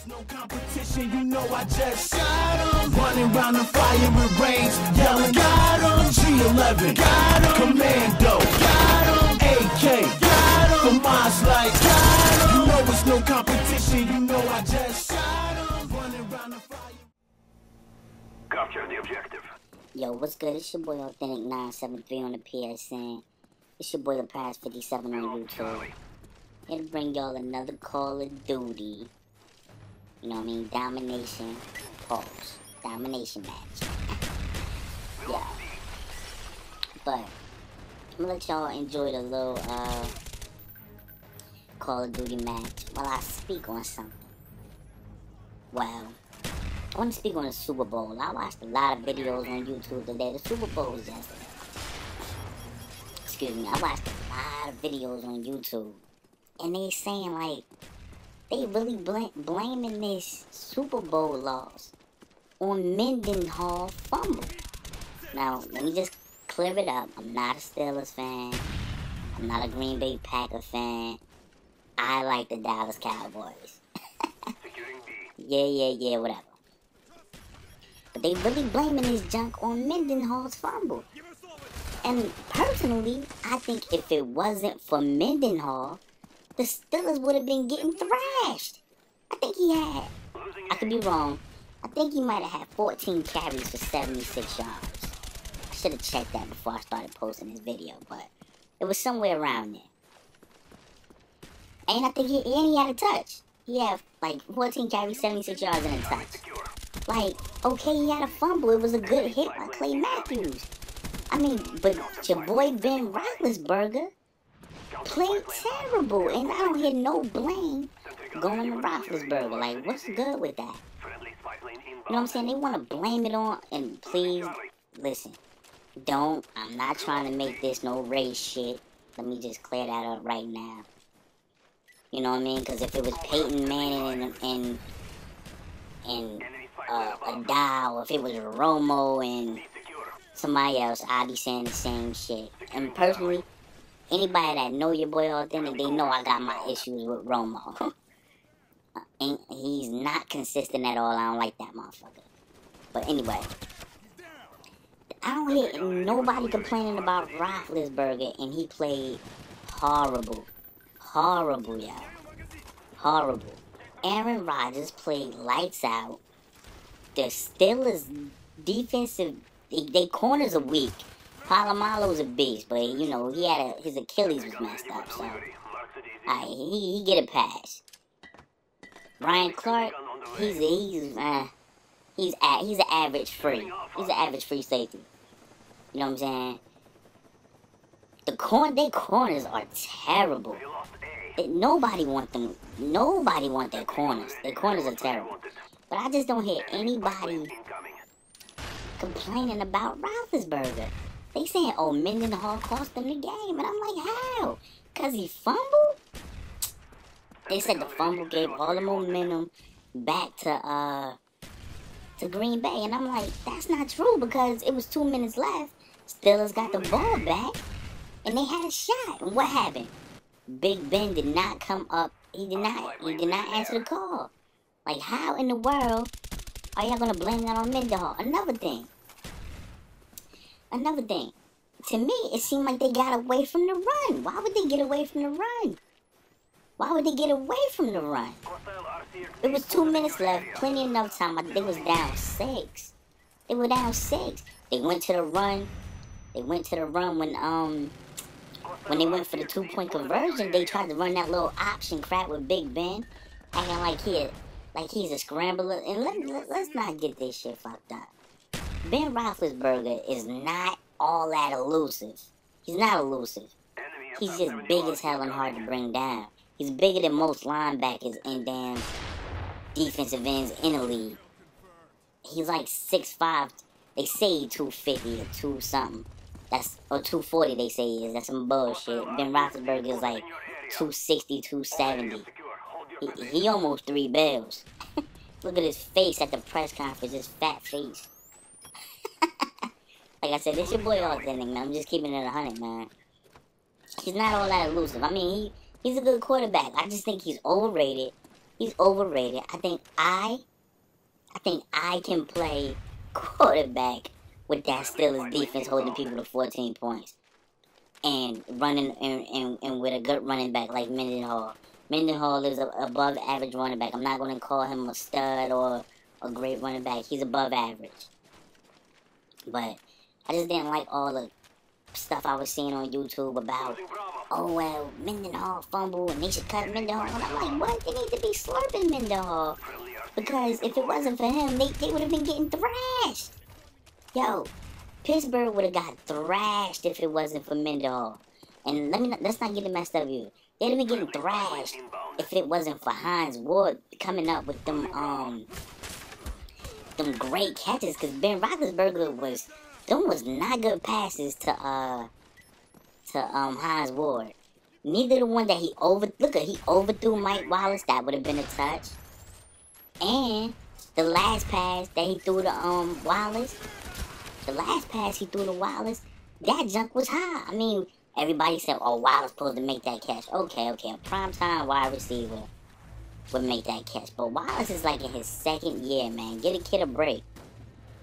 No competition, you know I just shot him. Running round the fire with range, yelling, got him. G11, got him. Commando, got him. AK, got him. For mine's like, got him. You know it's no competition, you know I just shot him. Running round the fire. Capture the objective. Yo, what's good? It's your boy AUTHENTIC973 on the PSN. It's your boy the Past 57 on YouTube. Here to bring y'all another Call of Duty. You know what I mean? Domination. Pause. Domination match. Yeah. But I'm gonna let y'all enjoy the little Call of Duty match while I speak on something. Well, I want to speak on the Super Bowl. I watched a lot of videos on YouTube today. The Super Bowl was yesterday. Excuse me. I watched a lot of videos on YouTube. And they saying, like, they really blaming this Super Bowl loss on Mendenhall fumble. Now, let me just clear it up. I'm not a Steelers fan. I'm not a Green Bay Packer fan. I like the Dallas Cowboys. Yeah, whatever. But they really blaming this junk on Mendenhall's fumble. And personally, I think if it wasn't for Mendenhall, the Steelers would have been getting thrashed. I think he had, I could be wrong, I think he might have had 14 carries for 76 yards. I should have checked that before I started posting this video, but it was somewhere around there. And I think he had a touch. He had like 14 carries, 76 yards and a touch. Like, okay, he had a fumble. It was a good hit by Clay Matthews. I mean, but your boy Ben Roethlisberger played terrible, and I don't hear no blame going to Roethlisberger. Like, what's good with that? You know what I'm saying? They want to blame it on, and please, listen, I'm not trying to make this no race shit. Let me just clear that up right now. You know what I mean? Because if it was Peyton Manning and Dow, if it was Romo and somebody else, I'd be saying the same shit. And personally, anybody that know your boy Authentic, they know I got my issues with Romo. And he's not consistent at all. I don't like that motherfucker. But anyway, I don't hear nobody complaining about Roethlisberger, and he played horrible. Horrible, y'all. Horrible. Aaron Rodgers played lights out. The Steelers' defensive, they corners are weak. Palomalo's a beast, but you know he had his Achilles was messed up, so he get a pass. Brian Clark, he's an average free. He's an average free safety. You know what I'm saying? Their corners are terrible. Nobody want them. Nobody want their corners. Their corners are terrible. But I just don't hear anybody complaining about Roethlisberger. They saying, oh, Mendenhall cost them the game. And I'm like, how? Because he fumbled? They said the fumble gave all the momentum back to Green Bay. And I'm like, that's not true because it was 2 minutes left. Steelers got the ball back. And they had a shot. And what happened? Big Ben did not come up. He did not answer the call. Like, how in the world are y'all going to blame that on Mendenhall? Another thing. To me, it seemed like they got away from the run. Why would they get away from the run? Why would they get away from the run? It was 2 minutes left. Plenty enough time. I think they was down 6. They were down 6. They went to the run. When they went for the 2-point conversion, they tried to run that little option crap with Big Ben, acting like he's a scrambler. And let's not get this shit fucked up. Ben Roethlisberger is not all that elusive. He's not elusive. He's just big as hell and hard to bring down. He's bigger than most linebackers and damn defensive ends in the league. He's like 6'5". They say 250 or 2 something. Or 240 they say he is. That's some bullshit. Ben Roethlisberger is like 260, 270. He almost 3 bills. Look at his face at the press conference, his fat face. Like I said, this your boy Authentic, man. I'm just keeping it 100, man. He's not all that elusive. I mean, he's a good quarterback. I just think he's overrated. He's overrated. I think I can play quarterback with that Steelers defense holding people to 14 points and running and with a good running back like Mendenhall. Mendenhall is a above average running back. I'm not going to call him a stud or a great running back. He's above average. But I just didn't like all the stuff I was seeing on YouTube about, oh, well, Mendenhall fumble and they should cut Mendenhall. And I'm like, what? They need to be slurping Mendenhall. Because if it wasn't for him, they would have been getting thrashed. Yo, Pittsburgh would have got thrashed if it wasn't for Mendenhall. And let's not get it messed up here. They'd have been getting thrashed if it wasn't for Hines Ward coming up with them great catches. Because Ben Roethlisberger was not good passes to Hines Ward. Neither the one that he overthrew Mike Wallace. That would have been a touch. And the last pass that he threw to Wallace, that junk was high. I mean, everybody said, oh, Wallace supposed to make that catch. Okay, a primetime wide receiver would make that catch. But Wallace is like in his second year, man. Get a kid a break.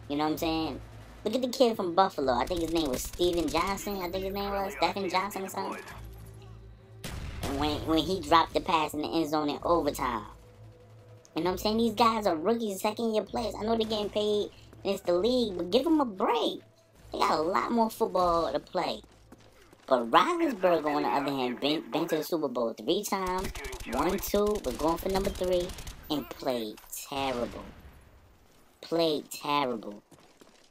You know what I'm saying? Look at the kid from Buffalo. I think his name was Stephen Johnson. Stephen Johnson or something. And when he dropped the pass in the end zone in overtime. You know what I'm saying? These guys are rookies, second-year players. I know they're getting paid, and it's the league, but give them a break. They got a lot more football to play. But Roethlisberger, on the other hand, been to the Super Bowl 3 times, won 2, was going for number 3, and played terrible.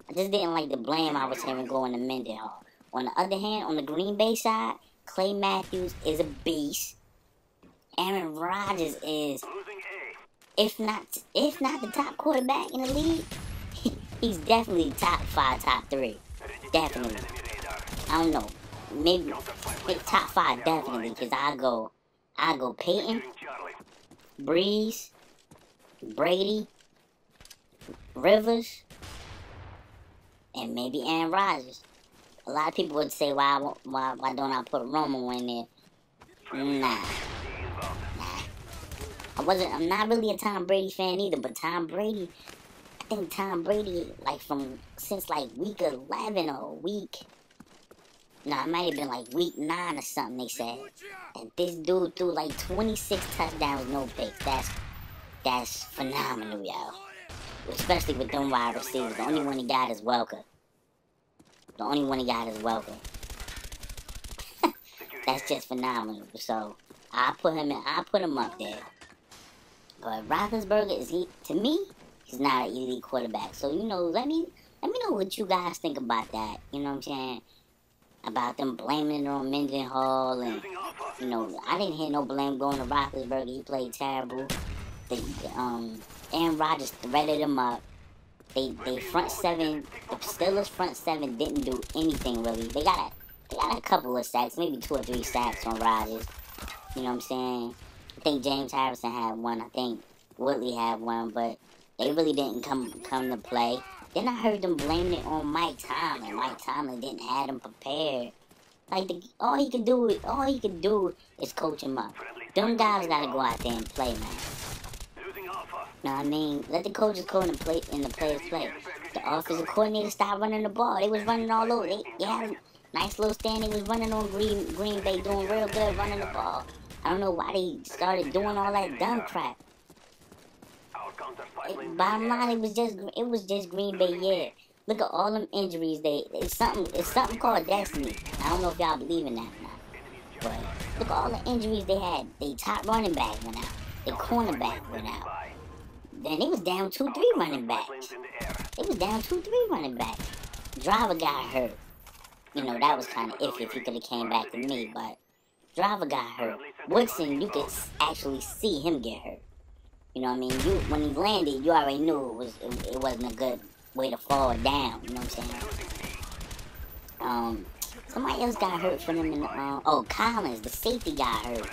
I just didn't like the blame I was hearing going to Mendenhall. On the other hand, on the Green Bay side, Clay Matthews is a beast. Aaron Rodgers is, if not the top quarterback in the league, he's definitely top 5, top 3. Definitely. I don't know. Maybe top 5 definitely, because I go Peyton, Breeze, Brady, Rivers, and maybe Aaron Rodgers. A lot of people would say, why don't I put Romo in there? Nah. I'm not really a Tom Brady fan either, but Tom Brady, I think Tom Brady, since week 11 or week, no, it might have been week 9 or something, they said. And this dude threw 26 touchdowns, no picks. That's phenomenal, yo. Especially with them wide receivers. The only one he got is Welker. That's just phenomenal. So I put him up there. But Roethlisberger to me, he's not an elite quarterback. So let me know what you guys think about that. You know what I'm saying? About them blaming it on Mendenhall, and I didn't hear no blame going to Roethlisberger. He played terrible. Aaron Rodgers threaded him up. They front seven, the Steelers front seven didn't do anything really. They got a couple of sacks, maybe 2 or 3 sacks on Rodgers. You know what I'm saying? I think James Harrison had one. I think Woodley had one, but they really didn't come to play. Then I heard them blaming it on Mike Tomlin. Mike Tomlin didn't have them prepared. All he could do is coach him up. Them guys gotta go out there and play, man. Know what I mean? Let the coaches go in the players play. The offensive coordinator stopped running the ball. They was running all over. They had a nice little stand. They was running on Green Bay, doing real good running the ball. I don't know why they started doing all that dumb crap. Bottom line, it was just Green Bay, yeah. Look at all them injuries. It's something called destiny. I don't know if y'all believe in that or not. But look at all the injuries they had. They top running back went out. Their cornerback went out. Then they was down 2-3 running backs. Driver got hurt. That was kind of iffy if he could have came back to me, but Driver got hurt. Woodson, you could actually see him get hurt. You know what I mean? When he landed, you already knew it wasn't a good way to fall down. You know what I'm saying? Somebody else got hurt for them in the, Collins, the safety got hurt.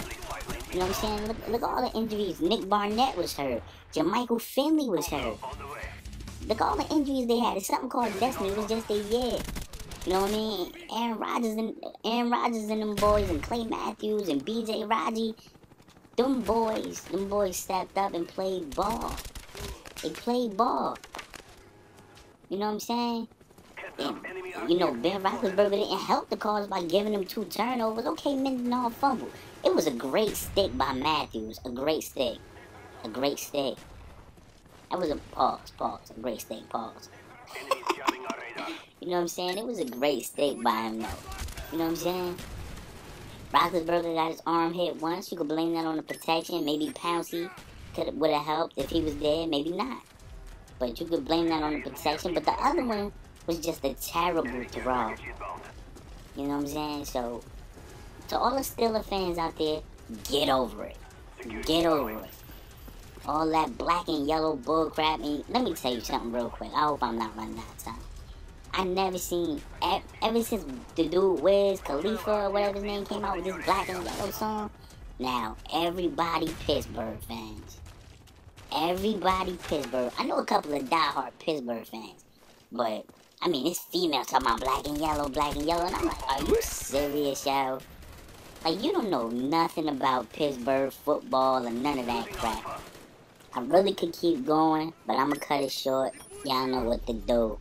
You know what I'm saying? Look at all the injuries. Nick Barnett was hurt. Jermichael Finley was hurt. Look at all the injuries they had. It's something called destiny. It was just a year. You know what I mean? Aaron Rodgers and them boys and Clay Matthews and B.J. Raji. them boys stepped up and played ball. They played ball. You know what I'm saying? And, you know, Ben Roethlisberger didn't help the cause by giving them 2 turnovers. Okay, Mendenhall fumble. It was a great stick by Matthews. A great stick. A great stick. That was a pause. A great stick, pause. You know what I'm saying? It was a great stick by him, though. You know what I'm saying? Roethlisberger got his arm hit once. You could blame that on the protection. Maybe Pouncey would have helped if he was there. Maybe not. But you could blame that on the protection. But the other one was just a terrible throw. You know what I'm saying? So, to all the Steelers fans out there, get over it. Get over it. All that black and yellow bull crap. And let me tell you something real quick. I hope I'm not running out of time. I never seen, ever since the dude Wiz Khalifa or whatever his name came out with this black and yellow song, now everybody Pittsburgh fans. Everybody Pittsburgh. I know a couple of diehard Pittsburgh fans, but I mean, it's females talking about black and yellow, and I'm like, are you serious, yo? Like, you don't know nothing about Pittsburgh football and none of that crap. I really could keep going, but I'm gonna cut it short. Y'all know what to do.